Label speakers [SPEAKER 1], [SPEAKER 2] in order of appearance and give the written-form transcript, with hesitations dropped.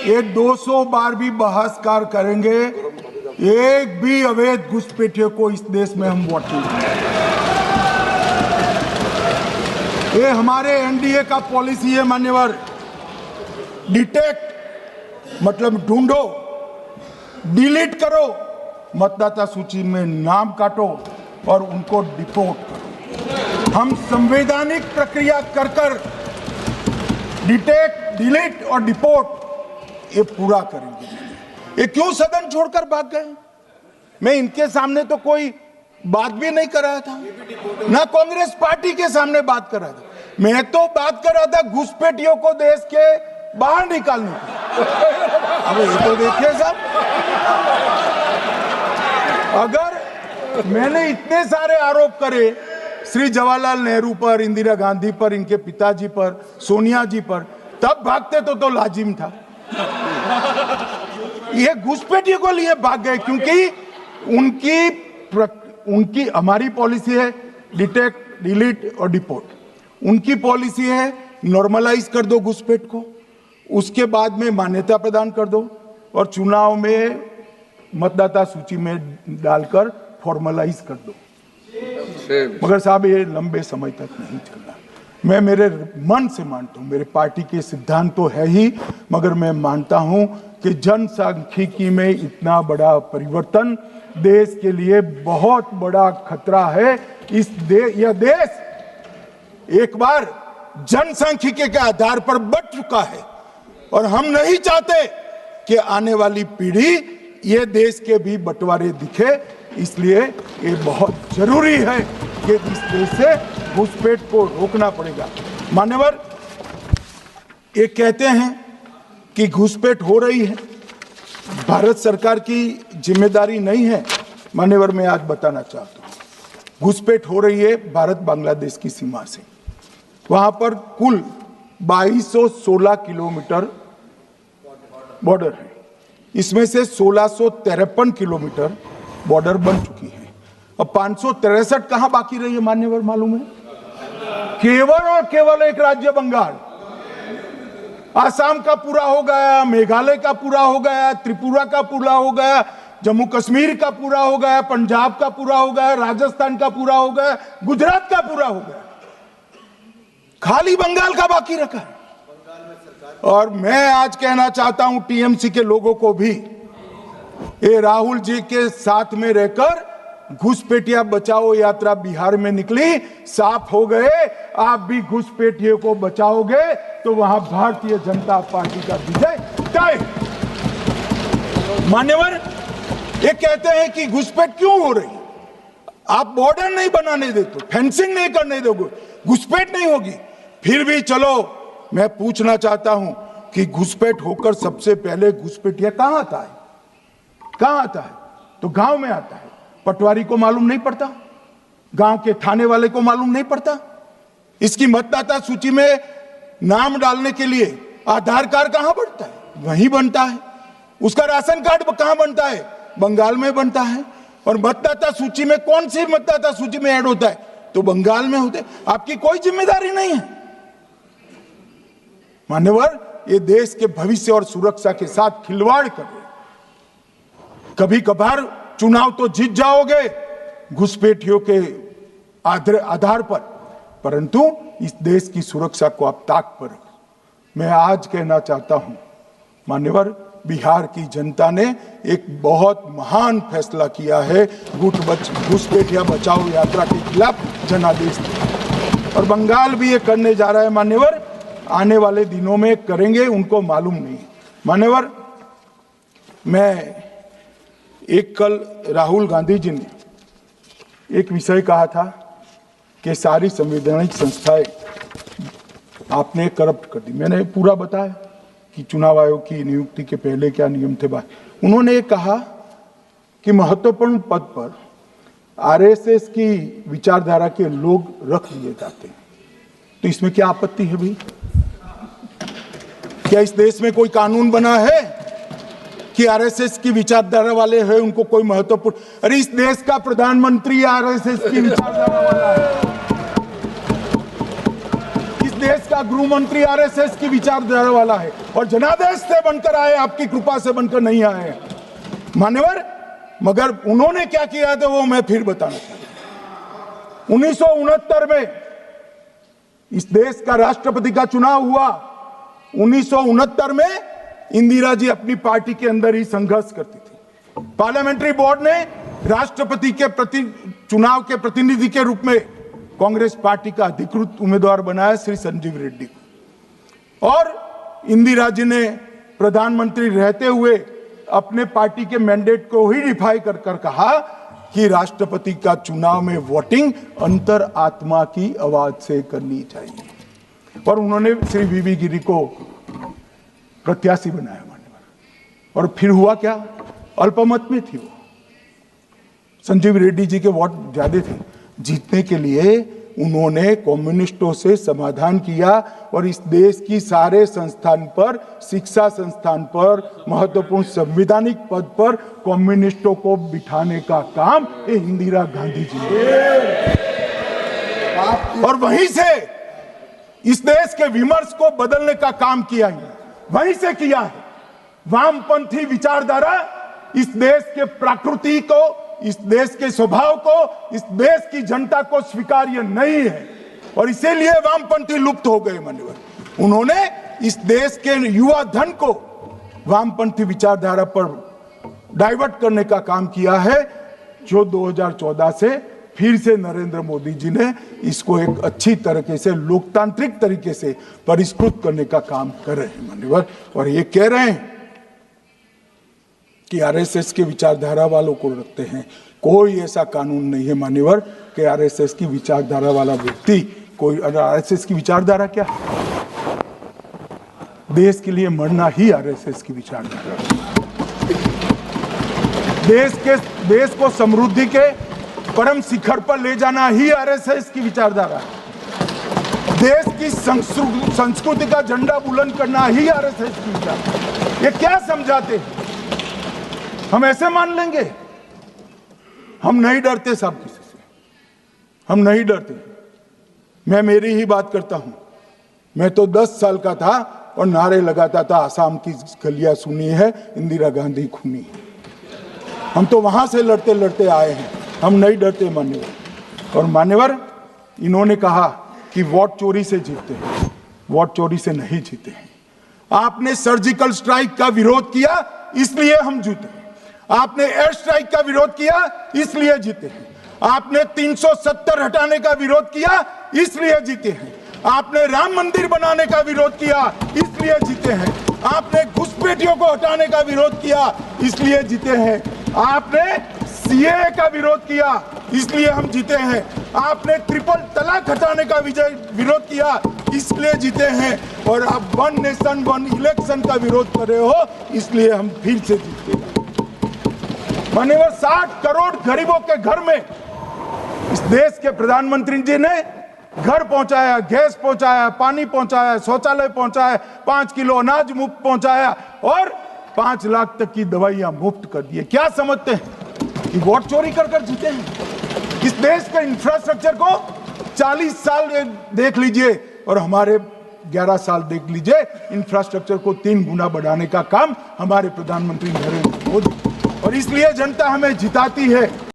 [SPEAKER 1] ये 200 बार भी बहसकार करेंगे, एक भी अवैध घुसपैठियों को इस देश में हम वोट नहीं देंगे। ये हमारे एनडीए का पॉलिसी है मान्यवर। डिटेक्ट मतलब ढूंढो, डिलीट करो, मतदाता सूची में नाम काटो और उनको डिपोर्ट करो। हम संवैधानिक प्रक्रिया कर कर डिटेक्ट, डिलीट और डिपोर्ट ये पूरा करेंगे। ये क्यों सदन छोड़कर भाग गए? मैं इनके सामने तो कोई बात भी नहीं कर रहा था, ना कांग्रेस पार्टी के सामने बात कर रहा था। मैं तो बात कर रहा था घुसपैठियों को देश के बाहर निकालने की। अब ये तो देखिए साहब, अगर मैंने इतने सारे आरोप करे श्री जवाहरलाल नेहरू पर, इंदिरा गांधी पर, इनके पिताजी पर, सोनिया जी पर, तब भागते तो लाजिम था। ये घुसपैठियों को लिए भाग गए क्योंकि उनकी हमारी पॉलिसी है डिटेक्ट, डिलीट और डिपोर्ट। उनकी पॉलिसी है नॉर्मलाइज कर दो घुसपैठ को, उसके बाद में मान्यता प्रदान कर दो और चुनाव में मतदाता सूची में डालकर फॉर्मलाइज कर दो। मगर साहब ये लंबे समय तक नहीं चलना। मैं मेरे मन से मानता हूं, मेरे पार्टी के सिद्धांत तो है ही, मगर मैं मानता हूं कि जनसांख्यिकी में इतना बड़ा परिवर्तन देश के लिए बहुत बड़ा खतरा है। यह देश एक बार जनसांख्यिकी के आधार पर बट चुका है और हम नहीं चाहते कि आने वाली पीढ़ी ये देश के भी बंटवारे दिखे। इसलिए ये बहुत जरूरी है कि इस देश से घुसपैठ को रोकना पड़ेगा। मान्यवर, ये कहते हैं कि घुसपैठ हो रही है, भारत सरकार की जिम्मेदारी नहीं है। मान्यवर, मैं आज बताना चाहता हूं, घुसपैठ हो रही है भारत बांग्लादेश की सीमा से। वहां पर कुल 2216 किलोमीटर बॉर्डर है, इसमें से 1653 किलोमीटर बॉर्डर बन चुकी है। अब 563 कहां बाकी रही है मान्यवर मालूम है? केवल और केवल एक राज्य बंगाल। आसाम का पूरा हो गया, मेघालय का पूरा हो गया, त्रिपुरा का पूरा हो गया, जम्मू कश्मीर का पूरा हो गया, पंजाब का पूरा हो गया, राजस्थान का पूरा हो गया, गुजरात का पूरा हो गया, खाली बंगाल का बाकी रखा है। और मैं आज कहना चाहता हूं टीएमसी के लोगों को भी, ये राहुल जी के साथ में रहकर घुसपैठिया बचाओ यात्रा बिहार में निकली, साफ हो गए। आप भी घुसपैठियों को बचाओगे तो वहां भारतीय जनता पार्टी का विजय तय। मान्यवर, ये कहते हैं कि घुसपैठ क्यों हो रही? आप बॉर्डर नहीं बनाने देते, फेंसिंग नहीं करने दोगे, घुसपैठ नहीं होगी। फिर भी चलो, मैं पूछना चाहता हूं कि घुसपैठ होकर सबसे पहले घुसपैठिया कहां आता है? कहां आता है? तो गांव में आता है। पटवारी को मालूम नहीं पड़ता, गांव के थाने वाले को मालूम नहीं पड़ता। इसकी मतदाता सूची में नाम डालने के लिए आधार कार्ड कहां बनता है? वहीं बनता है। उसका राशन कार्ड कहां बनता है? बंगाल में बनता है। और मतदाता सूची में कौन सी मतदाता सूची में ऐड होता है? तो बंगाल में होते। आपकी कोई जिम्मेदारी नहीं है। मान्यवर, ये देश के भविष्य और सुरक्षा के साथ खिलवाड़ कर रहे। कभी कभार चुनाव तो जीत जाओगे घुसपैठियों के आधार पर, परंतु इस देश की सुरक्षा को आप ताक पर रखो। मैं आज कहना चाहता हूं मान्यवर, बिहार की जनता ने एक बहुत महान फैसला किया है घुसपैठिया बचाओ यात्रा के खिलाफ जनादेश दिया। और बंगाल भी ये करने जा रहा है मान्यवर, आने वाले दिनों में करेंगे, उनको मालूम नहीं। मान्यवर, मैं एक कल राहुल गांधी जी ने एक विषय कहा था कि सारी संवैधानिक संस्थाएं आपने करप्ट कर दी। मैंने पूरा बताया कि चुनाव आयोग की नियुक्ति के पहले क्या नियम थे। उन्होंने कहा कि महत्वपूर्ण पद पर आरएसएस की विचारधारा के लोग रख लिए जाते हैं, तो इसमें क्या आपत्ति है भाई? क्या इस देश में कोई कानून बना है कि आरएसएस की विचारधारा वाले हैं उनको कोई महत्वपूर्ण? अरे इस देश का प्रधानमंत्री आरएसएस की विचारधारा वाला है। इस देश का गृह मंत्री आरएसएस की विचारधारा वाला है और जनादेश से बनकर आए, आपकी कृपा से बनकर नहीं आए हैं मान्यवर। मगर उन्होंने क्या किया था वो मैं फिर बताना चाहता हूं। 1969 में इस देश का राष्ट्रपति का चुनाव हुआ। 1969 में इंदिरा जी अपनी पार्टी के अंदर ही संघर्ष करती थी। पार्लियामेंट्री बोर्ड ने राष्ट्रपति के चुनाव के प्रतिनिधि के रूप में कांग्रेस पार्टी का अधिकृत उम्मीदवार बनाया श्री संजीव रेड्डी को, और इंदिरा जी ने प्रधानमंत्री रहते हुए अपने पार्टी के मैंडेट को ही डिफाई कर कहा कि राष्ट्रपति का चुनाव में वोटिंग अंतर आत्मा की आवाज से करनी चाहिए, और उन्होंने श्री वीवी गिरी को प्रत्याशी बनाया मान्यवर। और फिर हुआ क्या, अल्पमत में थी वो, संजीव रेड्डी जी के वोट ज्यादा थे। जीतने के लिए उन्होंने कम्युनिस्टों से समाधान किया और इस देश की सारे संस्थान पर, शिक्षा संस्थान पर, महत्वपूर्ण संवैधानिक पद पर कम्युनिस्टों को बिठाने का काम ये इंदिरा गांधी जी ने, और वहीं से इस देश के विमर्श को बदलने का काम किया है, वहीं से किया है। वामपंथी विचारधारा इस देश के प्रकृति को, इस देश के स्वभाव को, इस देश की जनता को स्वीकार्य नहीं है, और इसीलिए वामपंथी लुप्त हो गए मान्यवर। उन्होंने इस देश के युवा धन को वामपंथी विचारधारा पर डाइवर्ट करने का काम किया है, जो 2014 से फिर से नरेंद्र मोदी जी ने इसको एक अच्छी तरीके से, लोकतांत्रिक तरीके से परिष्कृत करने का काम कर रहे हैं मान्यवर। और ये कह रहे हैं कि आरएसएस के विचारधारा वालों को रखते हैं। कोई ऐसा कानून नहीं है मान्यवर कि आरएसएस की विचारधारा वाला व्यक्ति कोई, आरएसएस की विचारधारा क्या है? देश के लिए मरना ही आरएसएस की विचारधारा है। देश को समृद्धि के परम शिखर पर ले जाना ही आरएसएस की विचारधारा है। देश की संस्कृति का झंडा बुलंद करना ही आरएसएस की विचारधारा। ये क्या समझाते हैं? हम ऐसे मान लेंगे? हम नहीं डरते साहब किसी से, हम नहीं डरते। मैं मेरी ही बात करता हूं। मैं तो 10 साल का था और नारे लगाता था, आसाम की गलियां सुनी है, इंदिरा गांधी खूनी है। हम तो वहां से लड़ते लड़ते आए हैं, हम नहीं डरते मान्यवर। और मान्यवर, इन्होंने कहा कि वोट चोरी से जीतते हैं, वोट चोरी से नहीं जीते हैं। आपने सर्जिकल स्ट्राइक का विरोध किया, इसलिए हम जीते। आपने एयर स्ट्राइक का विरोध किया, इसलिए जीते हैं। आपने 370 हटाने का विरोध किया, इसलिए जीते हैं। आपने राम मंदिर बनाने का विरोध किया, इसलिए जीते हैं। आपने घुसपैठियों को हटाने का विरोध किया, इसलिए जीते हैं। आपने सीएए का विरोध किया, इसलिए हम जीते हैं। आपने ट्रिपल तलाक हटाने का विरोध किया, इसलिए जीते हैं। और आप 1 नेशन 1 इलेक्शन का विरोध कर रहे हो, इसलिए हम फिर से जीते हैं मान्यवर। 60 करोड़ गरीबों के घर में इस देश के प्रधानमंत्री जी ने घर पहुंचाया, गैस पहुंचाया, पानी पहुंचाया, शौचालय पहुंचाया, 5 किलो अनाज मुफ्त पहुंचाया और 5 लाख तक की दवाइयां मुफ्त कर दी। क्या समझते हैं कि वोट चोरी कर कर जीते हैं? इस देश के इंफ्रास्ट्रक्चर को 40 साल देख लीजिए और हमारे 11 साल देख लीजिए, इंफ्रास्ट्रक्चर को 3 गुना बढ़ाने का काम हमारे प्रधानमंत्री नरेंद्र मोदी, और इसलिए जनता हमें जिताती है।